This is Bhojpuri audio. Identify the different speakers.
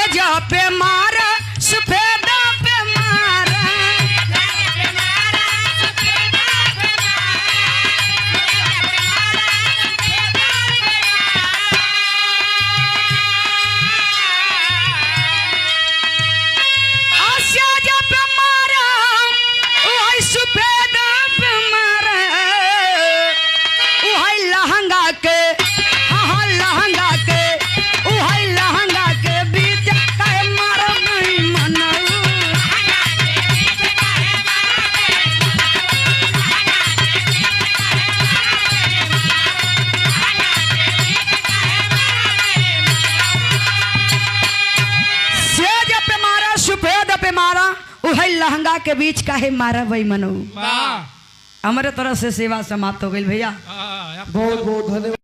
Speaker 1: सेजा पे मारा सफेदा पे मारा सेजा पे मारा वही सफेदा पे मारा वही लहंगा के लहंगा के वही लहंगा के बीच कहे मारो नहीं मना सेज पे मारा सफेद पे मारा वही लहंगा के बीच काहे मारा वही मनो। हमारे तरफ से सेवा समाप्त हो गई भैया।
Speaker 2: बहुत बहुत धन्यवाद।